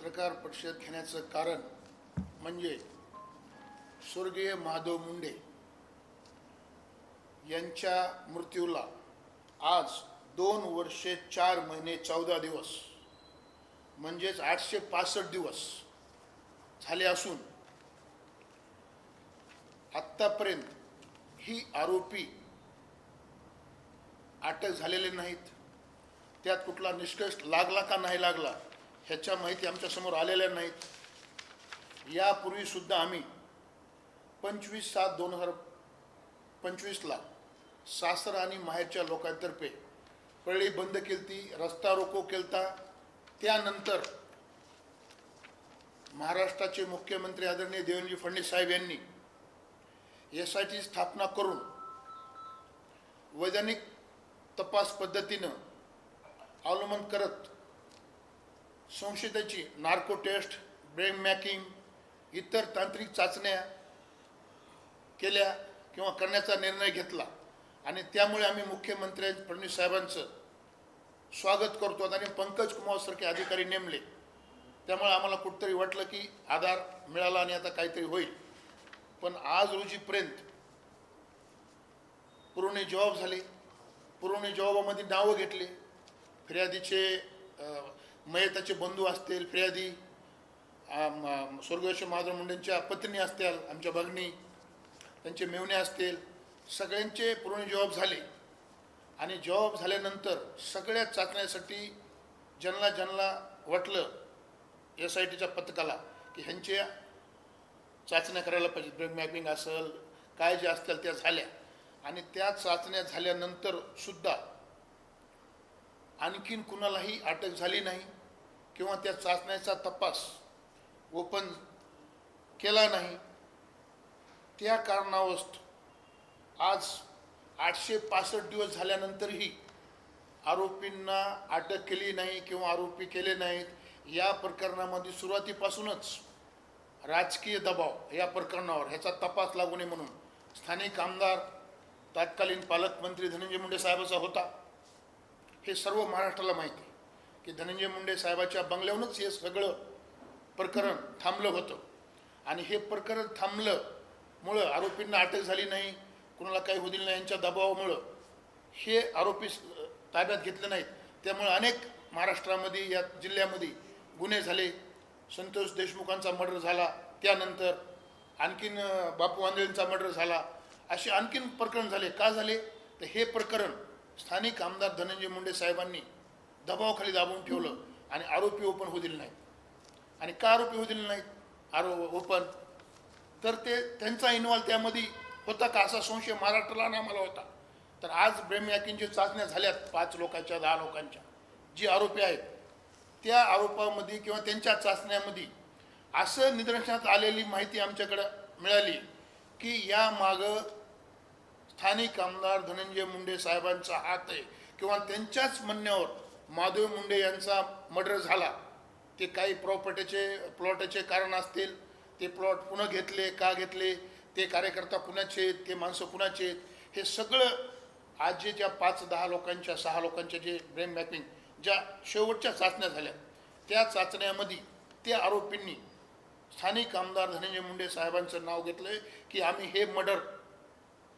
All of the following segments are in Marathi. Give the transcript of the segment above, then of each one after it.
पत्रकार परिषद घेण्याचं कारण म्हणजे स्वर्गीय महादेव मुंडे यांच्या मृत्यूला आज 2 वर्षे 4 महिने 14 दिवस म्हणजेच 865 दिवस झाले असून आत्तापर्यंत ही आरोपी अटक झालेले नाहीत। त्यात कुठला निष्कर्ष लागला का नाही लागला ह्याच्या माहिती आमच्या समोर आलेल्या नाहीत। यापूर्वी सुद्धा आम्ही 25/7/2025 ला सासर आणि माहेरच्या लोकांतर्फे पळी बंद केलती, रस्ता रोको केलता। त्यानंतर महाराष्ट्राचे मुख्यमंत्री आदरणीय देवेंद्र फडणवीस साहेब यांनी SIT स्थापना करून वैधानिक तपास पद्धतीनं अवलंबन करत संशयिताची नार्को टेस्ट, ब्रेन मॅकिंग, इतर तांत्रिक चाचण्या केल्या किंवा करण्याचा निर्णय घेतला आणि त्यामुळे आम्ही मुख्यमंत्री फडणवीस साहेबांचं स्वागत करतो आणि पंकज कुमार सारखे अधिकारी नेमले। त्यामुळे आम्हाला कुठेतरी वाटलं की आधार मिळाला आणि आता काहीतरी होईल। पण आज रोजीपर्यंत पुरवणी जबाब झाले, पुरवणी जबाबामध्ये नावं घेतले, फिर्यादीचे मयताचे बंधू असतील, फिर्यादी स्वर्गीय महादेव मुंडेंच्या पत्नी असतील, आमच्या भगिनी, त्यांचे मेवणे असतील, सगळ्यांचे पुरवणी जबाब झाले। आणि जबाब झाल्यानंतर सगळ्या चाचण्यासाठी ज्यांना वाटलं SITच्या पथकाला की ह्यांच्या चाचण्या करायला पाहिजे, ब्रेन मॅपिंग असेल, काय जे असतील त्या झाल्या आणि त्या चाचण्या झाल्यानंतर सुद्धा आणखीन कुणालाही अटक झाली नाही किंवा त्या चाचण्याचा तपास ओपन केला नाही। त्या कारणास्तव आज 865 दिवस झाल्यानंतरही आरोपींना अटक केली नाही किंवा आरोपी केले नाहीत। या प्रकरणामध्ये सुरुवातीपासूनच राजकीय दबाव या प्रकरणावर ह्याचा तपास लागू नये म्हणून स्थानिक आमदार तत्कालीन पालकमंत्री धनंजय मुंडे साहेबांचा होता। हे सर्व महाराष्ट्राला माहिती आहे की धनंजय मुंडे साहेबाच्या बंगल्यावरूनच हे सगळं प्रकरण थांबलं होतं आणि हे प्रकरण थांबल्यामुळं आरोपींना अटक झाली नाही, कुणाला काही होईल नाही यांच्या दबावामुळं हे आरोपी ताब्यात घेतले नाहीत। त्यामुळे अनेक महाराष्ट्रामध्ये या जिल्ह्यामध्ये गुन्हे झाले। संतोष देशमुखांचा मर्डर झाला, त्यानंतर आणखीन बापू आंधळेंचा मर्डर झाला, असे आणखीन प्रकरण झाले। का झाले तर हे प्रकरण स्थानिक आमदार धनंजय मुंडे साहेबांनी दबावाखाली दाबून ठेवलं आणि आरोपी ओपन होऊ दिले नाहीत। आणि का आरोपी होऊ दिले नाहीत ओपन तर ते त्यांचा इन्व्हॉल्व त्यामध्ये होता का असा संशय महाराष्ट्राला आणि आम्हाला होता। तर आज ब्रेन मॅकिंगच्या चाचण्या झाल्यात 5 लोकांच्या 10 लोकांच्या, जी आरोपी आहेत त्या आरोपामध्ये किंवा त्यांच्या चाचण्यामध्ये असं निदर्शनात आलेली माहिती आमच्याकडे मिळाली की या मागं स्थानिक आमदार धनंजय मुंडे साहेबांचा हात आहे किंवा त्यांच्याच म्हणण्यावर महादेव मुंडे यांचा मर्डर झाला। ते काही प्लॉटाचे कारण असतील, ते प्लॉट पुन्हा घेतले का घेतले, ते कार्यकर्ता कुणाचे आहेत, ते माणसं कुणाचे आहेत, हे सगळं आज ज्या 5-10 लोकांच्या 6 लोकांच्या जे ब्रेन मॅपिंग ज्या शेवटच्या चाचण्या झाल्या त्या चाचण्यामध्ये त्या आरोपींनी स्थानिक आमदार धनंजय मुंडे साहेबांचं नाव घेतलं की आम्ही हे मर्डर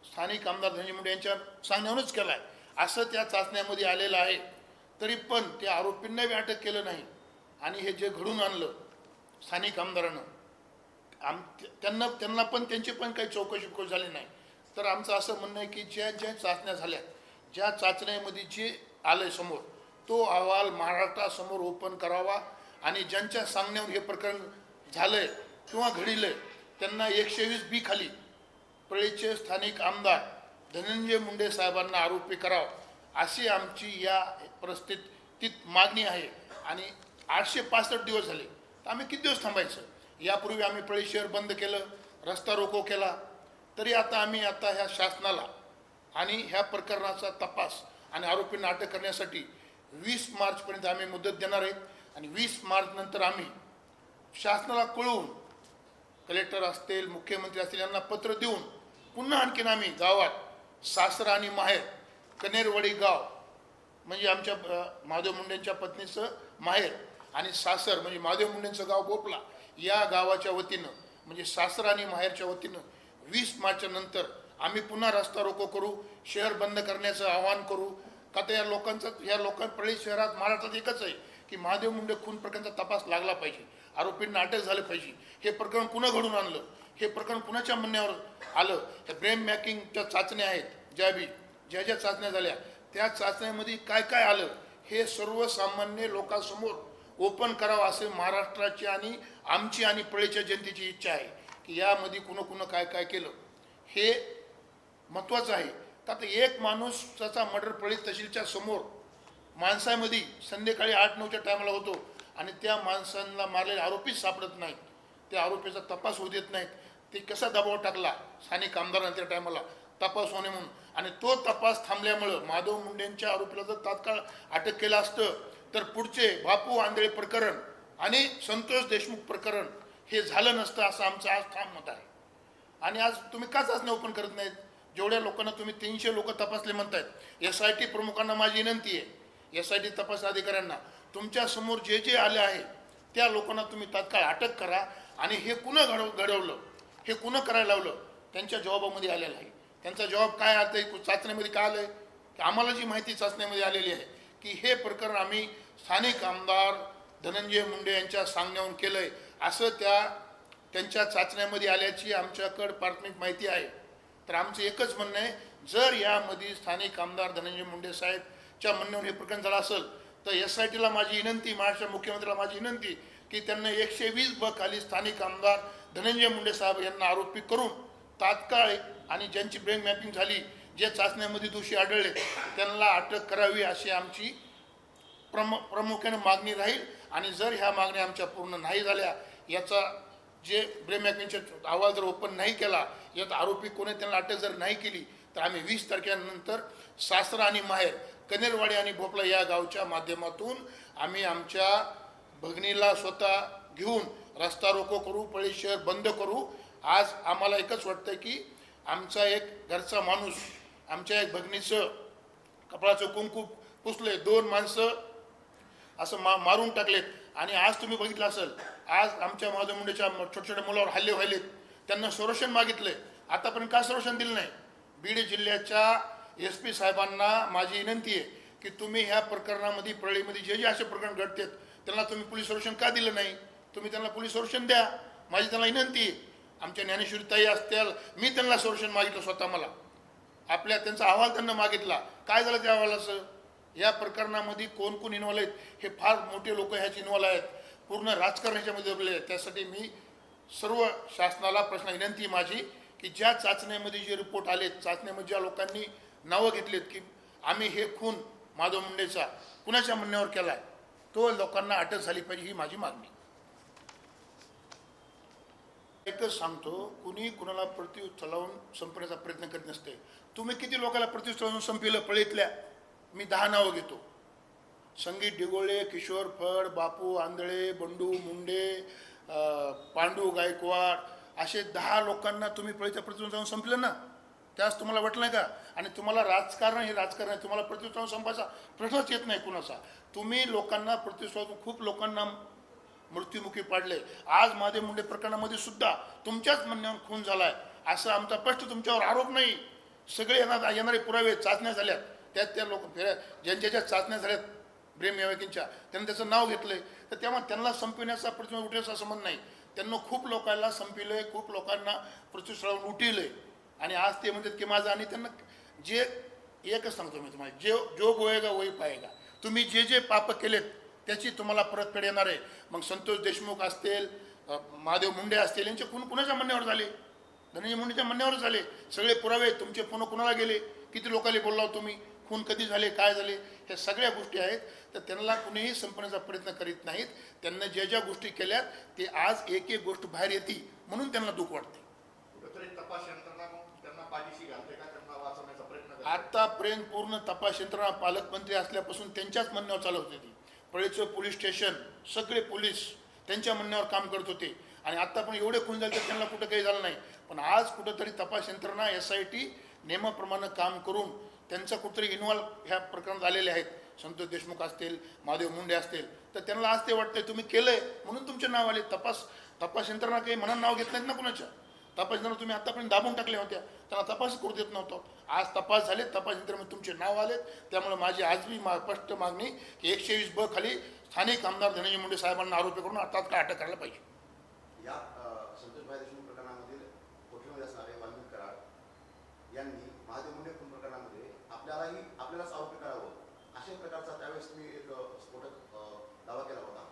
स्थानिक आमदार धनंजय मुंडे यांच्या सांगण्यावरूनच केलं आहे असं त्या चाचण्यामध्ये आलेलं आहे। तरी पण त्या आरोपींना बी अटक केलं नाही आणि हे जे घडून आणलं स्थानिक आमदारानं त्यांना पण त्यांची पण काही चौकशी झाली नाही। तर आमचं असं म्हणणं आहे की ज्या चाचण्या झाल्या, ज्या चाचण्यामध्ये जे आलं समोर तो अहवाल महाराष्ट्रासमोर ओपन करावा आणि ज्यांच्या सांगण्यावर हे प्रकरण झालंय किंवा घडलंय त्यांना 120B खाली पळीचे स्थानिक आमदार धनंजय मुंडे साहेबांना आरोपी करावा अशी आमची या परिस्थितीत मागणी आहे। आणि 865 दिवस झाले तर आम्ही किती दिवस थांबायचं? यापूर्वी आम्ही पळी शहर बंद केलं, रस्ता रोको केला, तरी आता आम्ही ह्या शासनाला आणि ह्या प्रकरणाचा तपास आणि आरोपींना अटक करण्यासाठी 20 मार्चपर्यंत आम्ही मुदत देणार आहेत। आणि 20 मार्च नंतर आम्ही शासनाला कळवून कलेक्टर असतील, मुख्यमंत्री असतील यांना पत्र देऊन पुन्हा आणखीन आम्ही गावात सासर आणि माहेर कनेरवाडी गाव म्हणजे आमच्या महादेव मुंडेंच्या पत्नीचं माहेर आणि सासर म्हणजे महादेव मुंडेंचं गाव बोपला या गावाच्या वतीनं म्हणजे सासर आणि माहेरच्या वतीनं 20 मार्चच्या नंतर आम्ही पुन्हा रस्ता रोको करू, शहर बंद करण्याचं आवाहन करू. का तर या लोकांपळी शहरात महाराष्ट्रात एकच आहे की महादेव मुंडे खून प्रकरणाचा तपास लागला पाहिजे, आरोपींना अटक झालं पाहिजे. हे प्रकरण पुन्हा घडून आणलं, हे प्रकरण कुणाच्या म्हणण्यावर आलं. हे ब्रेन मॅकिंगच्या चाचण्या आहेत, ज्या चाचण्या झाल्या त्या चाचण्यामध्ये काय काय आलं हे सर्वसामान्य लोकांसमोर ओपन करावं असं महाराष्ट्राची आणि आमची आणि पळीच्या जनतेची इच्छा आहे की यामध्ये कुणं काय काय केलं हे महत्त्वाचं आहे. का तर एक माणूस त्याचा मर्डर पळीत तहसीलच्या समोर माणसामध्ये संध्याकाळी 8-9च्या टायमाला होतो आणि त्या माणसांना मारलेले आरोपीच सापडत नाहीत, त्या आरोपीचा तपास होऊ देत नाहीत. ते कसा दबाव टाकला स्थानिक आमदारांना त्या टायमाला तपास होणे म्हणून, आणि तो तपास थांबल्यामुळं महादेव मुंडेंच्या आरोपीला जर तात्काळ अटक केलं असतं तर पुढचे बापू आंधळे प्रकरण आणि संतोष देशमुख प्रकरण हे झालं नसतं असं आमचं आज ठाम मत आहे. आणि आज तुम्ही का चाचण्या ओपन करत नाहीत? जेवढ्या लोकांना तुम्ही 300 लोक तपासले म्हणतायत, SIT प्रमुखांना माझी विनंती आहे, SIT तपास अधिकाऱ्यांना तुमच्या समोर जे जे आले आहे त्या लोकांना तुम्ही तात्काळ अटक करा आणि हे कुणं घडवलं, हे कुणं करायला लावलं त्यांच्या जबाबामध्ये आलेलं आहे. त्यांचा जबाब काय आता चाचण्यामध्ये काय आलं आहे की आम्हाला जी माहिती चाचण्यामध्ये आलेली आहे की हे प्रकरण आम्ही स्थानिक आमदार धनंजय मुंडे यांच्या सांगण्यावरून केलं आहे असं त्यांच्या चाचण्यामध्ये आल्याची आमच्याकडं प्राथमिक माहिती आहे. तर आमचं एकच म्हणणं आहे, जर यामध्ये स्थानिक आमदार धनंजय मुंडे साहेबच्या म्हणण्यावर हे प्रकरण झालं असेल तर SITला माझी विनंती, महाराष्ट्र मुख्यमंत्र्याला माझी विनंती की त्यांना 120 खाली स्थानिक आमदार धनंजय मुंडे साहेब यांना आरोपी करून तात्काळ आणि ज्यांची ब्रेन मॅपिंग झाली, जे चाचण्यामध्ये दोषी आढळले त्यांना अटक करावी अशी आमची प्रामुख्याने मागणी राहील. आणि जर ह्या मागण्या आमच्या पूर्ण नाही झाल्या, याचा जे ब्रेन मॅपिंगचा अहवाल जर ओपन नाही केला, यात आरोपी कोणी त्यांना अटक जर नाही केली तर आम्ही 20 तारखेनंतर सासरा आणि माहेर कनेरवाडी आणि भोपळा या गावच्या माध्यमातून आम्ही आमच्या भगिनीला स्वतः घेऊन रस्ता रोको करू, पळी शहर बंद करू. आज आम्हाला एकच वाटतं की आमचा एक घरचा माणूस, आमच्या एक भगिनीचं कपाळाचं कुंकू पुसले, 2 माणसं असं मारून टाकलेत. आणि आज तुम्ही बघितलं असेल, आज आमच्या महादेव मुंडेच्या छोट्या मुलावर हल्ले व्हायलेत, त्यांना संरक्षण मागितले, आतापर्यंत का संरक्षण दिलं नाही? बीड जिल्ह्याच्या SP साहेबांना माझी विनंती आहे की तुम्ही ह्या प्रकरणामध्ये परळीमध्ये जे असे प्रकरण घडतात त्यांना तुम्ही पोलीस संरक्षण का दिलं नाही? तुम्ही त्यांना पोलीस संरक्षण द्या, माझी त्यांना विनंती आहे. आमच्या ज्ञानेश्वरीताई असतील, मी त्यांना संरक्षण मागितलं स्वतः, मला त्यांचा अहवाल त्यांना मागितला. काय झालं त्या अहवालाचं? या प्रकरणामध्ये कोण इन्व्हॉल्व आहेत हे फार मोठे लोक ह्याची इन्व्हॉल्व आहेत, पूर्ण राजकारण ह्याच्यामध्ये दबले आहेत. त्यासाठी मी सर्व शासनाला विनंती माझी की ज्या चाचण्यामध्ये जे रिपोर्ट आलेत, चाचण्यामध्ये ज्या लोकांनी नावं घेतलीत की आम्ही हे खून महादेव मुंडेचा कुणाच्या म्हणण्यावर केला आहे, तो लोकांना अटक झाली पाहिजे ही माझी मागणी. एकच सांगतो, कुणी कुणाला प्रत्युत्तर चलावून संपण्याचा प्रयत्न करीत नसते. तुम्ही किती लोकांना प्रत्युत्तर चलावून संपलं पळीतल्या? मी 10 नावं घेतो: संगीत डिगोळे, किशोर फड, बापू आंधळे, बंडू मुंडे, पांडू गायकवाड, असे 10 लोकांना तुम्ही पळीच्या प्रत्युत्तर जाऊन संपलं ना. त्यास तुम्हाला वाटलं नाही का? आणि तुम्हाला राजकारण हे राजकारण आहे, तुम्हाला प्रत्युत्तर संपायचा प्रश्नच येत नाही कुणाचा. तुम्ही लोकांना प्रत्युत्तर, खूप लोकांना मृत्युमुखी पाडले. आज महादेव मुंडे प्रकरणामध्ये सुद्धा तुमच्याच म्हणण्यावर खून झालाय असं आमचा स्पष्ट तुमच्यावर आरोप नाही. सगळे येणारे पुरावे, चाचण्या झाल्यात, त्या लोक ज्यांच्या चाचण्या झाल्यात ब्रेन मॅपिंगच्या, त्यांनी त्याचं नाव घेतलंय. तर तेव्हा त्यांना संपविण्याचा प्रयत्न उठण्याचा संबंध नाही. त्यांना खूप लोकांना संपविलंय, खूप लोकांना प्रत्युत्तरावरून उठवलंय. आणि आज ते म्हणतात की माझं, आणि त्यांना जे एकच सांगतो मी तुम्हाला, जो बोएगा वही पाएगा. तुम्ही जे पाप केलेत त्याची तुम्हाला परतफेड येणार आहे. मग संतोष देशमुख असतील, महादेव मुंडे असतील, यांचे खून कुणाच्या म्हणण्यावर झाले? धनंजय मुंडेच्या म्हणण्यावर झाले. सगळे पुरावे तुमचे फोन कुणाला गेले, किती लोकांनी बोलला तुम्ही, खून कधी झाले, काय झाले, हे सगळ्या गोष्टी आहेत. तर त्यांना कुणीही संपण्याचा प्रयत्न करीत नाहीत. त्यांना ज्या गोष्टी केल्यात ते आज एक गोष्ट बाहेर येते म्हणून त्यांना दुःख वाटते. आतापर्यंत पूर्ण तपास यंत्रणा पालकमंत्री असल्यापासून त्यांच्याच म्हणण्यावर चालू होती. ती पळीचं पोलीस स्टेशन, सगळे पोलीस त्यांच्या म्हणण्यावर काम करत होते. आणि आता पण एवढे खून झाले तर त्यांना कुठं काही झालं नाही. पण आज कुठंतरी तपास यंत्रणा SIT नियमाप्रमाणे काम करून त्यांचा कुठेतरी इन्व्हॉल्व ह्या प्रकरणात आलेले आहेत. संतोष देशमुख असतील, महादेव मुंडे असतील, तर त्यांना आज ते वाटतंय तुम्ही केलंय म्हणून तुमचे नाव आले. तपास यंत्रणा काही मनात नाव घेत नाहीत ना कुणाच्या. तपास यंत्रणा तुम्ही आतापर्यंत दाबून टाकल्या होत्या, त्यांना तपास करू देत नव्हतं. आज तपास झाले, तपास यंत्रणेमध्ये तुमचे नाव आलेत. त्यामुळे माझी आजही स्पष्ट मागणी की 120 ब खाली स्थानिक आमदार धनंजय मुंडे साहेबांना आरोपी करून तात्काळ अटक करायला पाहिजे. या संतोषभाई देशमुख प्रकरणामधील कोठडीमध्ये असणारे वाल्मिक कराड यांनी महादेव मुंडे खून प्रकरणामध्ये आपल्यालाच आरोपी करावं अशा प्रकारचा त्यावेळेस तुम्ही एक स्फोटक दावा केला होता.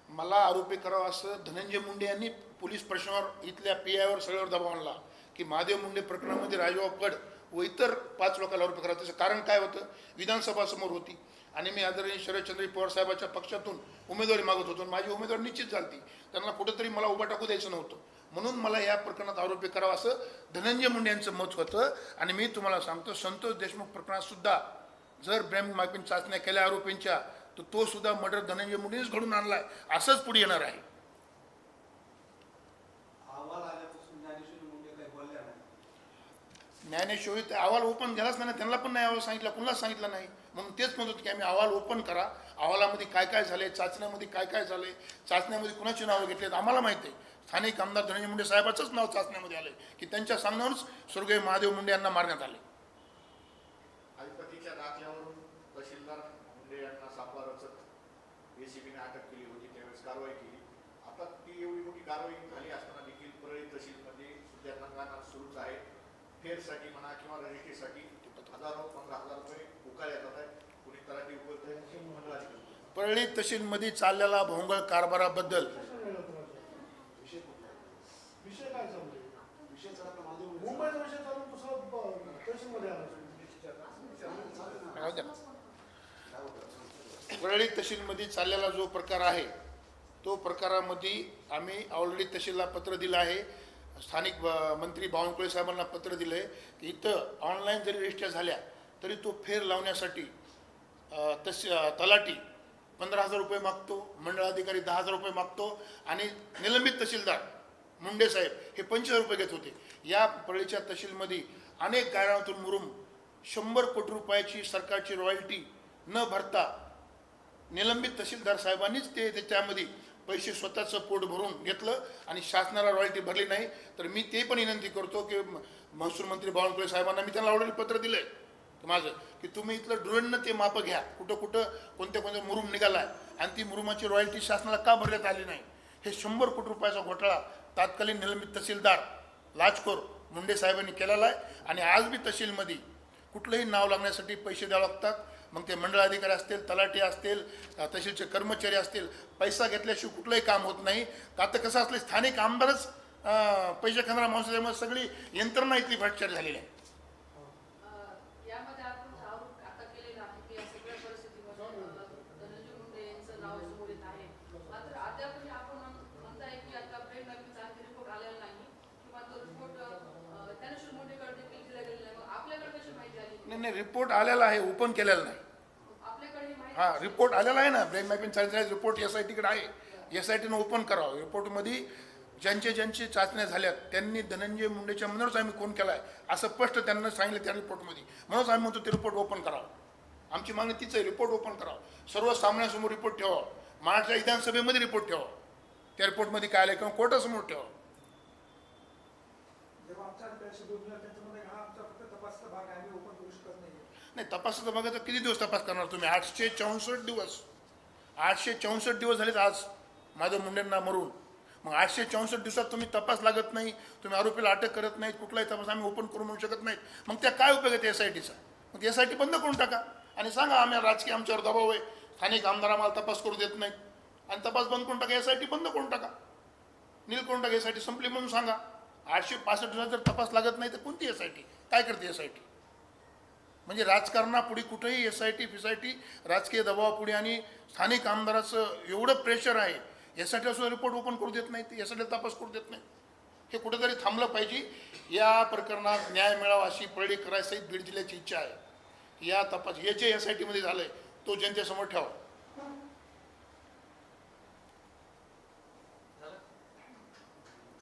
मला आरोपी करावा असं धनंजय मुंडे यांनी पोलीस प्रशासनावर इथल्या PIवर सगळ्यावर दबाव आणला की महादेव मुंडे प्रकरणामध्ये राजूभाऊ फड व इतर 5 लोकांना आरोपी करावं. त्याचं कारण काय होतं, विधानसभा समोर होती आणि मी आदरणीय शरदचंद्र पवार साहेबांच्या पक्षातून उमेदवारी मागत होतो. माझी उमेदवारी निश्चित झाली. त्यांना कुठंतरी मला उभा टाकू द्यायचं नव्हतं, म्हणून मला या प्रकरणात आरोपी करावा असं धनंजय मुंडे यांचं मत होतं. आणि मी तुम्हाला सांगतो, संतोष देशमुख प्रकरणात सुद्धा जर ब्रॅम मार्किंग चाचण्या केल्या आरोपींच्या, तर तो सुद्धा मर्डर धनंजय मुंडेनेच घडून आणलाय, असंच पुढे येणार आहे. ज्ञानेश्वरी ते अहवाल ओपन झालाच नाही, त्यांना पण नाही अहवाल सांगितला, कुणालाच सांगितलं नाही. म्हणून तेच म्हणत होतो की आम्ही अहवाल ओपन करा, अहवालामध्ये काय काय झाले, चाचण्यामध्ये काय काय झाले, चाचण्यामध्ये कुणाची नावं घेतलीत आम्हाला माहिती आहे. स्थानिक आमदार धनंजय मुंडे साहेबाचंच नाव चाचण्यामध्ये आलं की त्यांच्या सांगण्यावरच स्वर्गीय महादेव मुंडे यांना मारण्यात आले. अधिपतीच्या दाखल्यावरून तहसीलदार मुंडे यांना सापळा रचत ACBने अटक केली होती, त्यावेळेस कारवाई केली. आता ती एवढी मोठी कारवाई झाली असताना देखील परळी तहसीलमध्ये सध्या रंगाना सुरूच आहे. फेरसाठी म्हणा किंवा रजिस्ट्रीसाठी 1000-15,000 रुपये उकाळल्या जात आहेत. कुणी तलाठी उकळत आहे, मंडळाधिकारी. परळी तहसीलमध्ये चाललेला भोंगळ कारभाराबद्दल विषय काय चालू विषय चालला महादेव मुंडे मुंबईचा विषय चालून दुसरा तहसीलमध्ये आला. परळी तहसीलमध्ये चाललेला जो प्रकार आहे, तो प्रकारामध्ये आम्ही ऑलरेडी तहसीलला पत्र दिलं आहे. स्थानिक मंत्री बावनकुळे साहेबांना पत्र दिलं आहे की इथं ऑनलाईन जरी रजिस्टर झाल्या तरी तो फेर लावण्यासाठी तलाठी 15,000 रुपये मागतो, मंडळाधिकारी 10,000 रुपये मागतो आणि निलंबित तहसीलदार मुंडे साहेब हे 25,000 रुपये घेत होते. या परळीच्या तहसीलमध्ये अनेक गायरातून मुरुम 100 कोटी रुपयाची सरकारची रॉयल्टी न भरता निलंबित तहसीलदार साहेबांनीच त्याच्यामध्ये पैसे स्वतःचं पोट भरून घेतलं आणि शासनाला रॉयल्टी भरली नाही. तर मी ते पण विनंती करतो की महसूल मंत्री बावनकुळे साहेबांना मी त्यांना ऑलरेडी पत्र दिलं आहे माझं की तुम्ही इथलं ड्रोननं ते मापं घ्या, कुठं कोणत्या मुरुम निघाला आहे आणि ती मुरुमाची रॉयल्टी शासनाला का भरण्यात आली नाही. हे 100 कोटी रुपयाचा घोटाळा तात्कालीन निलंबित तहसीलदार लाचखोर मुंडे साहेबांनी केलेला आहे. आणि आज बी तहसीलमध्ये कुठलंही नाव लागण्यासाठी पैसे द्यावं लागतात. मग ते मंडळाधिकारी असतील, तलाठी असतील, तहसीलचे कर्मचारी असतील, पैसा घेतल्याशिवाय कुठलंही काम होत नाही. आता कसं असलं, स्थानिक आमदारच पैसे खाणारा माणूस त्यामुळे सगळी यंत्रणा इथली भ्रष्टाचार झालेली आहे. नाही, रिपोर्ट आलेला आहे, ओपन केलेला नाही. हां, रिपोर्ट आलेला आहे ना, ब्रेन मॅपिंग चाचण्या रिपोर्ट SITकडे आहे. SITनं ओपन करावं. रिपोर्टमध्ये ज्यांची चाचण्या झाल्यात त्यांनी धनंजय मुंडेच्या मनावरच आम्ही खून केला आहे असं स्पष्ट त्यांना सांगितलं त्या रिपोर्टमध्ये. म्हणूनच आम्ही म्हणतो ते रिपोर्ट ओपन करावं. आमची मागणी तीच आहे, रिपोर्ट ओपन करावं. सर्व सामन्यासमोर रिपोर्ट ठेवा, महाराष्ट्र विधानसभेमध्ये रिपोर्ट ठेवा, त्या रिपोर्टमध्ये काय आलं किंवा कोर्टासमोर ठेवा. नाही, तपासाचा भागाचा किती दिवस तपास करणार तुम्ही? 864 दिवस 864 दिवस झालेत आज महादेव मुंडेंना मरून. मग 864 दिवसात तुम्ही तपास लागत नाही, तुम्ही आरोपीला अटक करत नाहीत, कुठलाही तपास आम्ही ओपन करू म्हणू शकत नाहीत. मग त्या काय उपयोग आहे SITचा? मग SIT बंद करून टाका आणि सांगा आम्ही राजकीय आमच्यावर दबाव आहे, स्थानिक आमदार आम्हाला तपास करू देत नाहीत आणि तपास बंद करून टाका. SIT बंद करून टाका, नील करून टाका. SIT संपली म्हणून सांगा. 865 दिवसात जर तपास लागत नाही तर कोणती SIT काय करते? SIT म्हणजे राजकारणापुढे कुठेही SIT राजकीय दबावापुढे आणि स्थानिक आमदाराचं एवढं प्रेशर आहे, SIT सुद्धा रिपोर्ट ओपन करू देत नाहीत, SIT तपास करू देत नाहीत. हे कुठेतरी थांबलं पाहिजे. या प्रकरणात न्याय मिळावा अशी परळी करायसहित बीड जिल्ह्याची इच्छा आहे. या तपास हे जे SITमध्ये झालंय तो जनतेसमोर ठेवा.